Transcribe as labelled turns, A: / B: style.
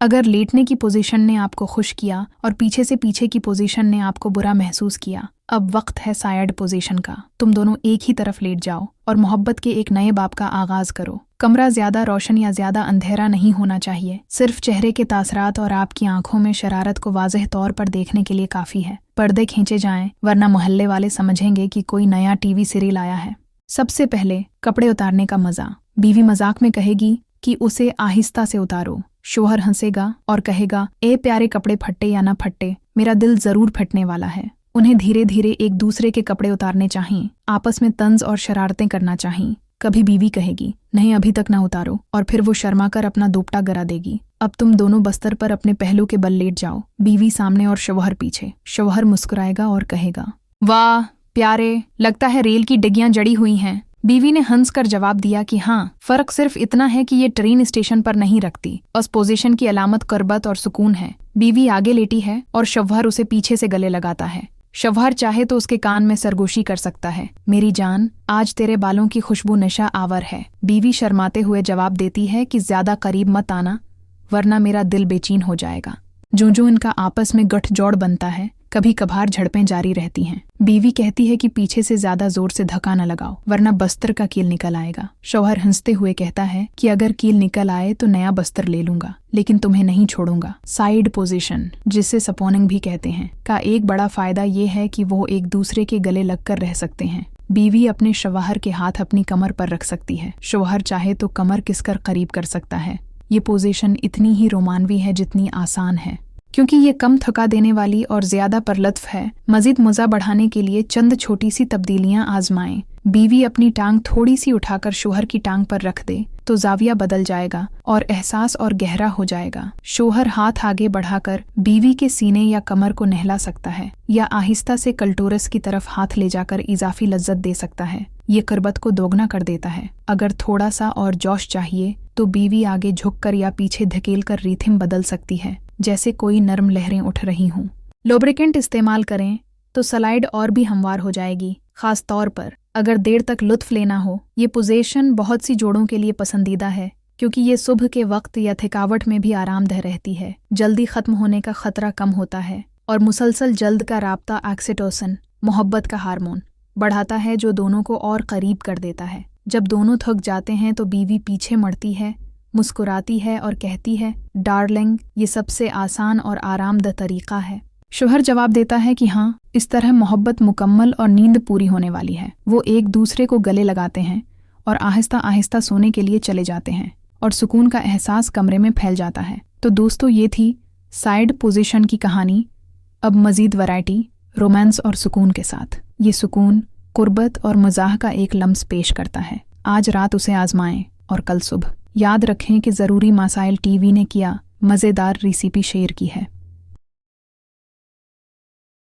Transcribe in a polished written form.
A: अगर लेटने की पोजीशन ने आपको खुश किया और पीछे से पीछे की पोजीशन ने आपको बुरा महसूस किया, अब वक्त है साइड पोजीशन का। तुम दोनों एक ही तरफ लेट जाओ और मोहब्बत के एक नए बाब का आगाज करो। कमरा ज्यादा रोशन या ज्यादा अंधेरा नहीं होना चाहिए, सिर्फ चेहरे के तासरात और आपकी आंखों में शरारत को वाज़ेह तौर पर देखने के लिए काफी है। पर्दे खींचे जाएं, वरना मोहल्ले वाले समझेंगे कि कोई नया टीवी सीरियल आया है। सबसे पहले कपड़े उतारने का मजा। बीवी मजाक में कहेगी कि उसे आहिस्ता से उतारो। शोहर हंसेगा और कहेगा, ए प्यारे, कपड़े फटे या ना फटे, मेरा दिल जरूर फटने वाला है। उन्हें धीरे धीरे एक दूसरे के कपड़े उतारने चाहिए, आपस में तंज और शरारतें करना चाहिए। कभी बीवी कहेगी, नहीं अभी तक ना उतारो, और फिर वो शर्माकर अपना दुपट्टा गिरा देगी। अब तुम दोनों बस्तर पर अपने पहलू के बल लेट जाओ, बीवी सामने और शौहर पीछे। शौहर मुस्कुराएगा और कहेगा, वाह प्यारे, लगता है रेल की डिग्गियां जड़ी हुई हैं। बीवी ने हंसकर जवाब दिया कि हाँ, फर्क सिर्फ इतना है कि ये ट्रेन स्टेशन पर नहीं रखती। उस पोजीशन की अलामत कुर्बत और सुकून है। बीवी आगे लेटी है और शौहर उसे पीछे से गले लगाता है। शौहर चाहे तो उसके कान में सरगोशी कर सकता है, मेरी जान, आज तेरे बालों की खुशबू नशा आवर है। बीवी शर्माते हुए जवाब देती है कि ज्यादा करीब मत आना, वरना मेरा दिल बेचैन हो जाएगा। जो इनका आपस में गठजोड़ बनता है, कभी कभार झड़पें जारी रहती हैं। बीवी कहती है कि पीछे से ज्यादा जोर से धक्का न लगाओ, वरना बस्तर का कील निकल आएगा। शौहर हंसते हुए कहता है कि अगर कील निकल आए तो नया बस्तर ले लूंगा, लेकिन तुम्हें नहीं छोड़ूंगा। साइड पोजीशन, जिसे सपोनिंग भी कहते हैं, का एक बड़ा फायदा ये है कि वो एक दूसरे के गले लगकर रह सकते हैं। बीवी अपने शौहर के हाथ अपनी कमर पर रख सकती है, शौहर चाहे तो कमर किसकर करीब कर सकता है। ये पोजीशन इतनी ही रोमानवी है जितनी आसान है, क्योंकि ये कम थका देने वाली और ज्यादा परलत्फ है। मजीद मजा बढ़ाने के लिए चंद छोटी सी तब्दीलियां आजमाएं। बीवी अपनी टांग थोड़ी सी उठाकर शोहर की टांग पर रख दे तो जाविया बदल जाएगा और एहसास और गहरा हो जाएगा। शोहर हाथ आगे बढ़ाकर बीवी के सीने या कमर को नहला सकता है, या आहिस्ता से कल्टोरस की तरफ हाथ ले जाकर इजाफी लज्जत दे सकता है। ये कुर्बत को दोगुना कर देता है। अगर थोड़ा सा और जोश चाहिए तो बीवी आगे झुककर या पीछे धकेलकर रिथिम बदल सकती है, जैसे कोई नरम लहरें उठ रही हों। लुब्रिकेंट इस्तेमाल करें तो स्लाइड और भी हमवार हो जाएगी, खास तौर पर अगर देर तक लुत्फ लेना हो। ये पोजीशन बहुत सी जोड़ों के लिए पसंदीदा है, क्योंकि ये सुबह के वक्त या थकावट में भी आरामदेह रहती है। जल्दी खत्म होने का खतरा कम होता है, और मुसलसल जल्द का राब्ता ऑक्सीटोसिन, मोहब्बत का हार्मोन, बढ़ाता है, जो दोनों को और करीब कर देता है। जब दोनों थक जाते हैं तो बीवी पीछे मुड़ती है, मुस्कुराती है और कहती है, डार्लिंग, ये सबसे आसान और आरामदेह तरीका है। शौहर जवाब देता है कि हाँ, इस तरह मोहब्बत मुकम्मल और नींद पूरी होने वाली है। वो एक दूसरे को गले लगाते हैं और आहिस्ता आहिस्ता सोने के लिए चले जाते हैं, और सुकून का एहसास कमरे में फैल जाता है। तो दोस्तों, ये थी साइड पोजीशन की कहानी। अब मज़ीद वैरायटी, रोमांस और सुकून के साथ। ये सुकून, कुर्बत और मज़ाह का एक लम्स पेश करता है। आज रात उसे आजमाएं और कल सुबह याद रखें कि ज़रूरी मसाइल टीवी ने किया, मज़ेदार रेसिपी शेयर की है।